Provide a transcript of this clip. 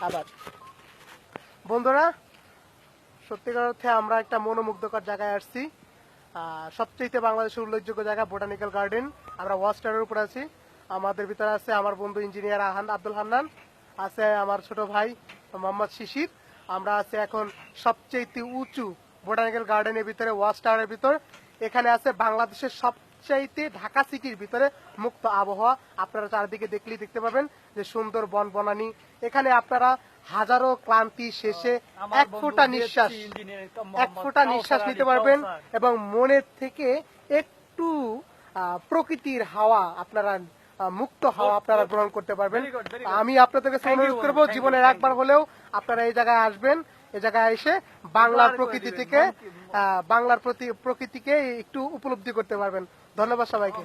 আবার বন্ধুরা, সত্যিকার অর্থে আমরা একটা মনোমুগ্ধকর জায়গায় আসছি। সবচেয়ে বাংলাদেশের উল্লেখযোগ্য জায়গা বোটানিক্যাল গার্ডেন। আমরা ওয়াচ টাওয়ারের উপর আছি। আমাদের ভিতরে আছে আমার বন্ধু ইঞ্জিনিয়ার আব্দুল হান্নান, আছে আমার ছোট ভাই মোহাম্মদ শিশির। আমরা আছি এখন সবচেয়ে উঁচু বোটানিক্যাল গার্ডেনের ভিতরে, ওয়াচ টাওয়ারের ভিতর। এখানে আছে বাংলাদেশের সবচাইতে ঢাকা সিটির ভিতরে মুক্ত আবহাওয়া। আপনারা চারিদিকে দেখলেই দেখতে পাবেন যে সুন্দর বন বনানি। এখানে আপনারা হাজারো ক্লান্তি শেষে এক ফোঁটা নিঃশ্বাস নিতে পারবেন এবং মনের থেকে একটু প্রকৃতির হাওয়া আপনারা মুক্ত হাওয়া আপনারা গ্রহণ করতে পারবেন। আমি আপনাদের কাছে অনুরোধ করবো, জীবনের একবার হলেও আপনারা এই জায়গায় আসবেন। এই জায়গায় এসে বাংলার প্রকৃতিকে একটু উপলব্ধি করতে পারবেন। ধন্যবাদ সবাইকে।